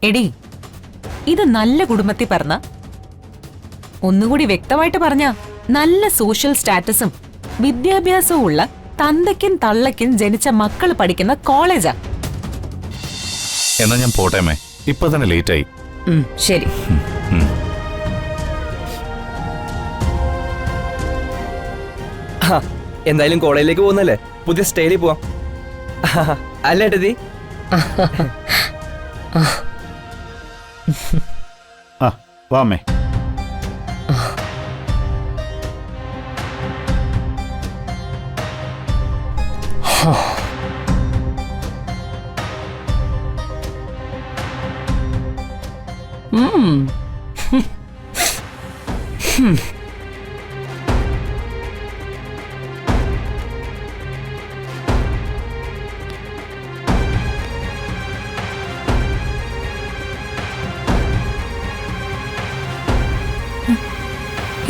എടി, ഇത് നല്ല കുടുംബത്തിൽ പറഞ്ഞ, ഒന്നുകൂടി വ്യക്തമായിട്ട് പറഞ്ഞ, നല്ല സോഷ്യൽ സ്റ്റാറ്റസും വിദ്യാഭ്യാസവും ഉള്ള തന്തയ്ക്കും തള്ളയ്ക്കും ജനിച്ച മക്കൾ പഠിക്കുന്ന കോളേജാ. എന്നാ ഞാൻ പോട്ടേമേ, ഇപ്പൊ തന്നെ ലേറ്റ് ആയി. ശരി. എന്തായാലും കോളേജിലേക്ക് പോകുന്നല്ലേ, പുതിയ സ്റ്റൈലിൽ പോവാം അല്ലേ ഏട്ടത്തി? ആ വാമേ.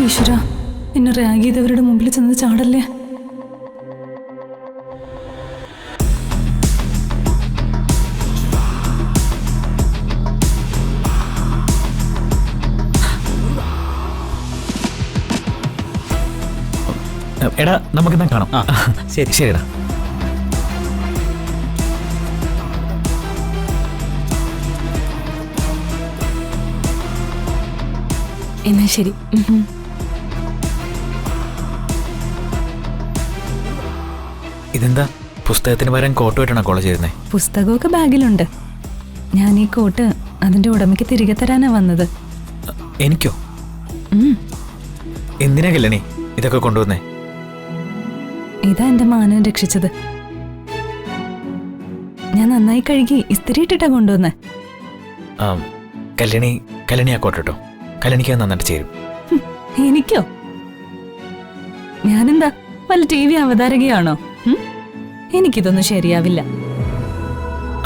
ഈശ്വര, എന്നെ റാഗ് ചെയ്തവരുടെ മുമ്പിൽ ചെന്ന് ചാടല്ലേ. എടാ, നമുക്കെന്നാ കാണാം. ശരി ശരിടാ. എന്നാ ശരി. ഇതെന്താ, പുസ്തകത്തിന് പകരം കോട്ട് വെട്ടണ കോളേജ് ചെയ്യുന്നേ? പുസ്തകമൊക്കെ ബാഗിലുണ്ട്. ഞാൻ ഈ കോട്ട് അതിന്റെ ഉടമയ്ക്ക് തിരികെ തരാനാ വന്നത്. എനിക്കോ? എന്തിനാ കല്യാണി ഇതൊക്കെ കൊണ്ടുവന്നേ? ഇതാ എന്റെ മാനം രക്ഷിച്ചത്. ഞാൻ നന്നായി കഴുകി ഇസ്തിരി ഇട്ടിട്ടാ കൊണ്ടുവന്നേ. കല്യാണി ആ കോട്ട് കേട്ടോ. കല്യാണിക്ക് നന്നായിട്ട് ചേരും. എനിക്കോ? ഞാനെന്താ വല്ല TV അവതാരകയാണോ? എനിക്കിതൊന്നും ശരിയാവില്ല.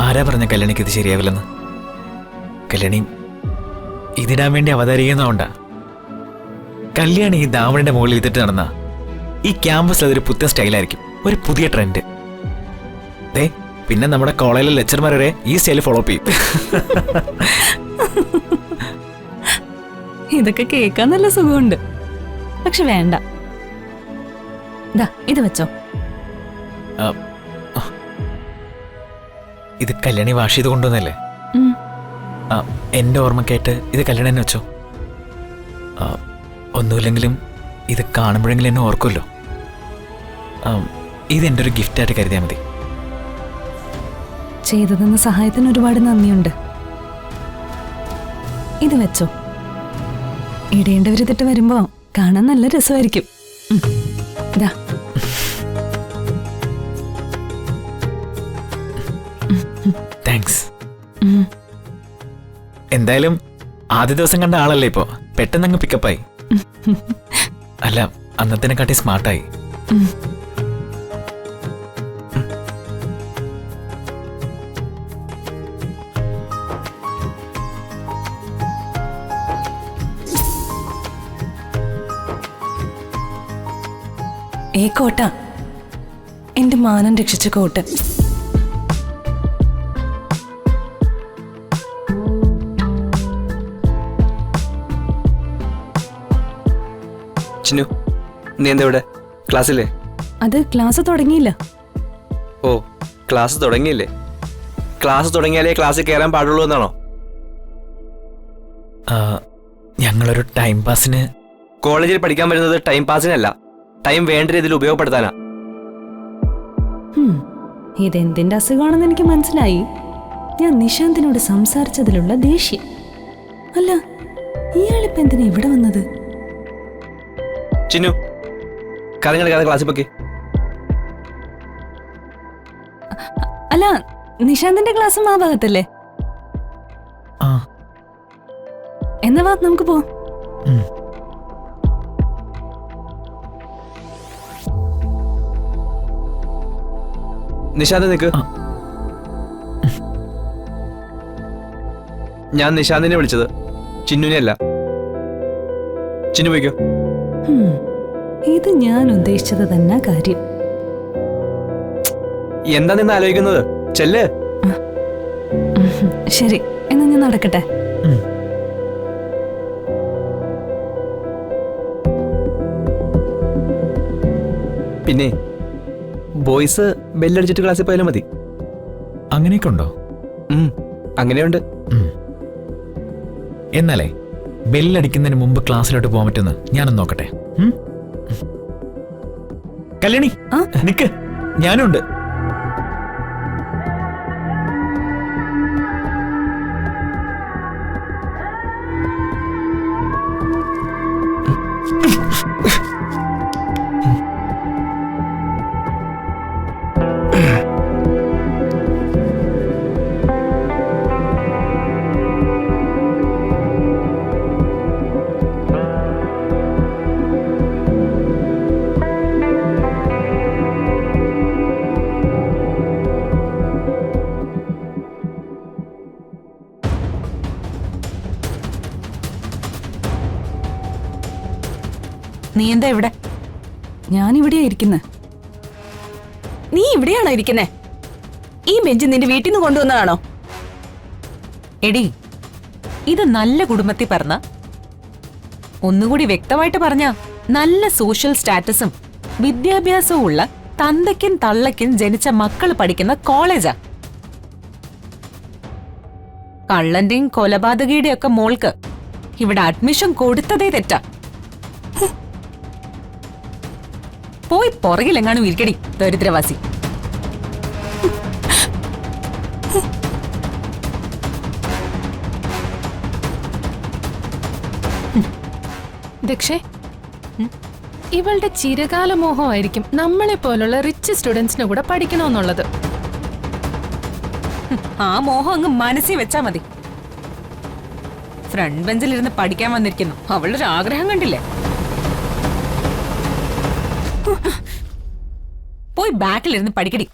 ആരാ പറഞ്ഞ കല്യാണിക്ക് ഇത് ശരിയാവില്ലെന്ന്? കല്യാണി ഇതിടാൻ വേണ്ടി അവതാരിക്കുന്നുണ്ടാ. കല്യാണി ഈ ദാവണിന്റെ മുകളിൽ ഇരുത്തിട്ട് നടന്ന ഈ ക്യാമ്പസിൽ അതൊരു പുതിയ സ്റ്റൈലായിരിക്കും, ഒരു പുതിയ ട്രെൻഡ്. ദേ, പിന്നെ നമ്മുടെ കോളേജിലെ ലെക്ചർമാർ വരെ ഈ സ്റ്റൈൽ ഫോളോ അപ്പ് ചെയ്യും. ഇതൊക്കെ കേൾക്കാൻ നല്ല സുഖമുണ്ട്, പക്ഷെ വേണ്ട. ഇത് വെച്ചോ. ഇത് കല്യാണി വാഷ് ചെയ്ത് കൊണ്ടുവന്നല്ലേ? എന്റെ ഓർമ്മക്കായിട്ട് ഇത് കല്യാണി തന്നെ വെച്ചോ. ഒന്നുമില്ലെങ്കിലും ഇത് കാണുമ്പോഴെങ്കിലും എന്നെ ഓർക്കുമല്ലോ. ഇതെന്റെ ഒരു ഗിഫ്റ്റായിട്ട് കരുതിയാൽ മതി. ചെയ്തതെന്ന സഹായത്തിന് ഒരുപാട് നന്ദിയുണ്ട്. ഇത് വെച്ചോ. ഇടേണ്ടവരിതിട്ട് വരുമ്പോ കാണാൻ നല്ല രസമായിരിക്കും. ഇതാ. താങ്ക്സ്. എന്തായാലും ആദ്യ ദിവസം കണ്ട ആളല്ലേ ഇപ്പോ, പെട്ടെന്നങ്ങ് പിക്കപ്പായി. അല്ല, അന്നത്തിനെക്കാട്ടി സ്മാർട്ടായി. ഈ കോട്ട എന്റെ മാനം രക്ഷിച്ച കോട്ട്. ചിന്നു, നീ എന്താ ഇവിടെ? ക്ലാസ്സില്ലേ? അത് ക്ലാസ് തുടങ്ങിയില്ല. ഓ, ക്ലാസ് തുടങ്ങിയില്ലേ? ക്ലാസ് തുടങ്ങിയാലേ ക്ലാസ്സിൽ കയറാൻ പാടുള്ളൂ എന്നാണോ? ഞങ്ങളൊരു ടൈം പാസിന് കോളേജിൽ പഠിക്കാൻ വരുന്നത് ടൈം പാസിനല്ല, ടൈം വേണ്ട രീതിയിൽ ഉപയോഗപ്പെടുത്താനാ. ഇതെന്തിന്റെ അസുഖമാണെന്ന് എനിക്ക് മനസ്സിലായി. ഞാൻ നിശാന്തിനോട് സംസാരിച്ചതിലുള്ള ദേഷ്യം. അല്ല, ഇയാളിപ്പോ എന്തിനാ ഇവിടെ വന്നത്? ചിന്നു, കറങ്ങി ക്ലാസ്സിൽ പൊക്കെ. അല്ല, നിശാന്തിന്റെ ക്ലാസ്സും ആ ഭാഗത്തല്ലേ? എന്നാ വാ, നമുക്ക് പോവാം. നിശാന്ത് നിക്ക്. ഞാൻ നിശാന്തിനെ വിളിച്ചത്, ചിന്നുനെ അല്ല. ചിന്നു പോയിക്കോ. ഇത് ഞാൻ ഉദ്ദേശിച്ചത് തന്നെ കാര്യം. എന്താ നിന്ന് ആലോചിക്കുന്നത്? ചെല്ല്. ശരി, എന്നാ ഞാൻ അങ്ങ് നടക്കട്ടെ. പിന്നെ ബോയ്സ് ബെല്ലടിച്ചിട്ട് ക്ലാസ്സിൽ പോയാലും മതി. അങ്ങനെയൊക്കെ ഉണ്ടോ? അങ്ങനെയുണ്ട്. എന്നാലേ ബെല്ലടിക്കുന്നതിന് മുമ്പ് ക്ലാസ്സിലോട്ട് പോകാൻ പറ്റുമെന്ന് ഞാനൊന്ന് നോക്കട്ടെ. കല്യാണി നിക്ക്, ഞാനുണ്ട്. നീ എന്താ ഇവിടെ? ഞാനിവിടെയാ ഇരിക്കുന്നെ. നീ ഇവിടെയാണോ ഇരിക്കുന്നേ? ഈ ബെഞ്ച് നിന്റെ വീട്ടിൽ നിന്ന് കൊണ്ടുവന്നതാണോ? എടി, ഇത് നല്ല കുടുംബത്തിൽ പറഞ്ഞ, ഒന്നുകൂടി വ്യക്തമായിട്ട് പറഞ്ഞ, നല്ല സോഷ്യൽ സ്റ്റാറ്റസും വിദ്യാഭ്യാസവും ഉള്ള തന്തയ്ക്കും തള്ളയ്ക്കും ജനിച്ച മക്കൾ പഠിക്കുന്ന കോളേജാ. കള്ളന്റെയും കൊലപാതകയുടെയും ഒക്കെ മോൾക്ക് ഇവിടെ അഡ്മിഷൻ കൊടുത്തതേ തെറ്റാ. പോയി പുറകിലെങ്ങാനും ഇരിക്കടി ദരിദ്രവാസി. ദക്ഷേ, ഇവളുടെ ചിരകാല മോഹമായിരിക്കും നമ്മളെ പോലുള്ള റിച്ച് സ്റ്റുഡൻസിന് കൂടെ പഠിക്കണമെന്നുള്ളത്. ആ മോഹം അങ്ങ് മനസ്സിൽ വെച്ചാ മതി. ഫ്രണ്ട് ബെഞ്ചിലിരുന്ന് പഠിക്കാൻ വന്നിരിക്കുന്നു. അവളുടെ ഒരു ആഗ്രഹം കണ്ടില്ലേ? പോയി ബാക്കിലിരുന്ന് പഠിക്കടി.